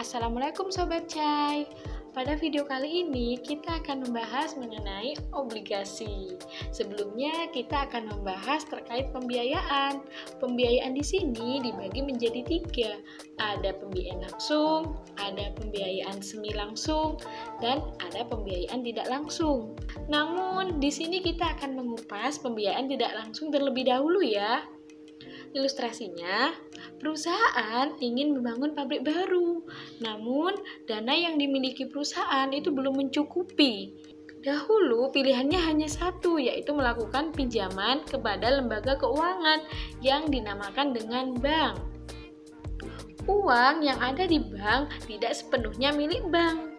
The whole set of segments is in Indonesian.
Assalamualaikum Sobat Cai. Pada video kali ini kita akan membahas mengenai obligasi. Sebelumnya kita akan membahas terkait pembiayaan. Pembiayaan di sini dibagi menjadi 3. Ada pembiayaan langsung, ada pembiayaan semi langsung, dan ada pembiayaan tidak langsung. Namun di sini kita akan mengupas pembiayaan tidak langsung terlebih dahulu ya. Ilustrasinya, perusahaan ingin membangun pabrik baru, namun dana yang dimiliki perusahaan itu belum mencukupi. Dahulu pilihannya hanya satu, yaitu melakukan pinjaman kepada lembaga keuangan yang dinamakan dengan bank. Uang yang ada di bank tidak sepenuhnya milik bank.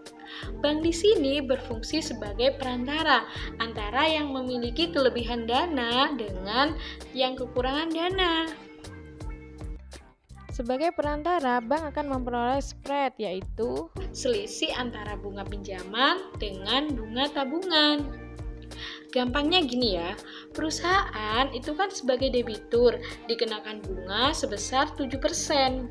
Bank di sini berfungsi sebagai perantara antara yang memiliki kelebihan dana dengan yang kekurangan dana. Sebagai perantara, bank akan memperoleh spread, yaitu selisih antara bunga pinjaman dengan bunga tabungan. Gampangnya gini ya, perusahaan itu kan sebagai debitur dikenakan bunga sebesar 7%.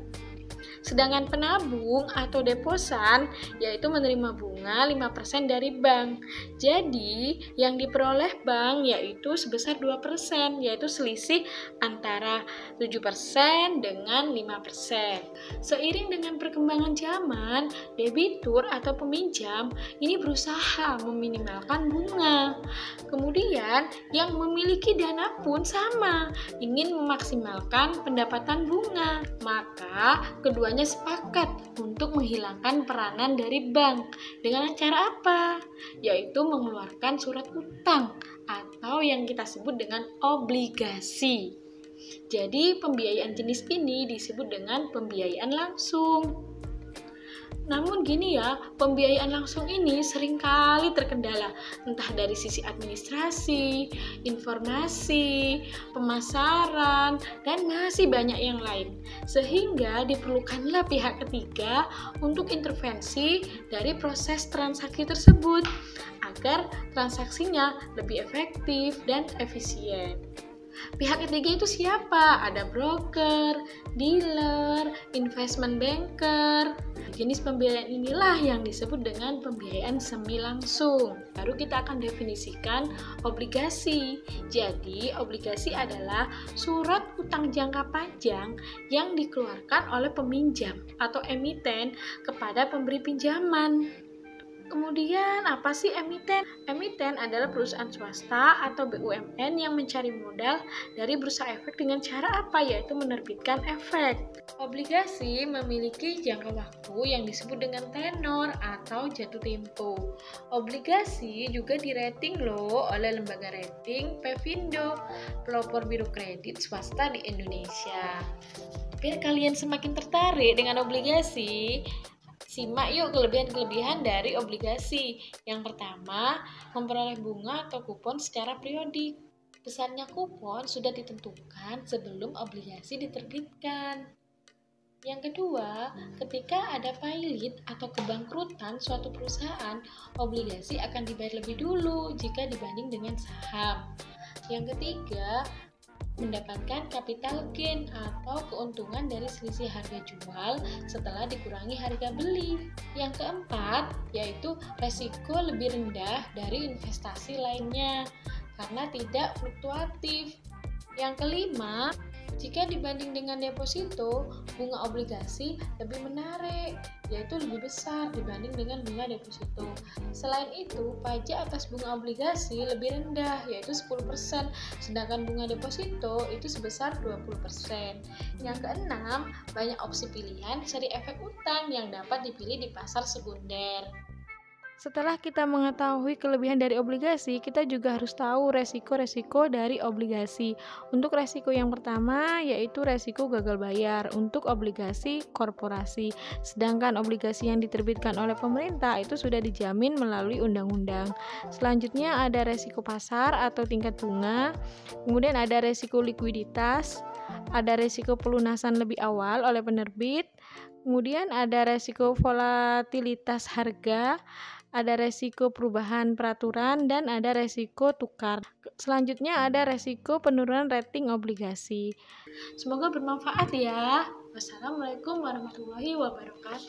Sedangkan penabung atau deposan yaitu menerima bunga 5% dari bank. Jadi, yang diperoleh bank yaitu sebesar 2%, yaitu selisih antara 7% dengan 5%. Seiring dengan perkembangan zaman, debitur atau peminjam ini berusaha meminimalkan bunga. Kemudian, yang memiliki dana pun sama, ingin memaksimalkan pendapatan bunga. Maka, keduanya sepakat untuk menghilangkan peranan dari bank. Dengan cara apa? Yaitu mengeluarkan surat utang atau yang kita sebut dengan obligasi. Jadi pembiayaan jenis ini disebut dengan pembiayaan langsung. Namun gini ya, pembiayaan langsung ini seringkali terkendala, entah dari sisi administrasi, informasi, pemasaran, dan masih banyak yang lain. Sehingga diperlukanlah pihak ketiga untuk intervensi dari proses transaksi tersebut, agar transaksinya lebih efektif dan efisien. Pihak ketiga itu siapa? Ada broker, dealer, investment banker. Jenis pembiayaan inilah yang disebut dengan pembiayaan semi langsung. Baru kita akan definisikan obligasi. Jadi, obligasi adalah surat utang jangka panjang yang dikeluarkan oleh peminjam atau emiten kepada pemberi pinjaman. Kemudian, apa sih emiten? Emiten adalah perusahaan swasta atau BUMN yang mencari modal dari bursa efek dengan cara apa? Yaitu menerbitkan efek. Obligasi memiliki jangka waktu yang disebut dengan tenor atau jatuh tempo. Obligasi juga dirating loh oleh lembaga rating Pevindo, pelopor biro kredit swasta di Indonesia. Biar kalian semakin tertarik dengan obligasi, simak yuk kelebihan-kelebihan dari obligasi. Yang pertama, memperoleh bunga atau kupon secara periodik. Besarnya kupon sudah ditentukan sebelum obligasi diterbitkan. Yang kedua, ketika ada pailit atau kebangkrutan suatu perusahaan, obligasi akan dibayar lebih dulu jika dibanding dengan saham. Yang ketiga, mendapatkan capital gain atau keuntungan dari selisih harga jual setelah dikurangi harga beli. Yang keempat, yaitu resiko lebih rendah dari investasi lainnya karena tidak fluktuatif. Yang kelima, jika dibanding dengan deposito, bunga obligasi lebih menarik, yaitu lebih besar dibanding dengan bunga deposito. Selain itu, pajak atas bunga obligasi lebih rendah, yaitu 10%, sedangkan bunga deposito itu sebesar 20%. Yang keenam, banyak opsi pilihan seri efek utang yang dapat dipilih di pasar sekunder. Setelah kita mengetahui kelebihan dari obligasi, kita juga harus tahu resiko-resiko dari obligasi. Untuk resiko yang pertama yaitu resiko gagal bayar untuk obligasi korporasi. Sedangkan obligasi yang diterbitkan oleh pemerintah itu sudah dijamin melalui undang-undang. Selanjutnya ada resiko pasar atau tingkat bunga. Kemudian ada resiko likuiditas, ada resiko pelunasan lebih awal oleh penerbit. Kemudian ada resiko volatilitas harga, ada resiko perubahan peraturan, dan ada resiko tukar. Selanjutnya ada resiko penurunan rating obligasi. Semoga bermanfaat ya. Wassalamualaikum warahmatullahi wabarakatuh.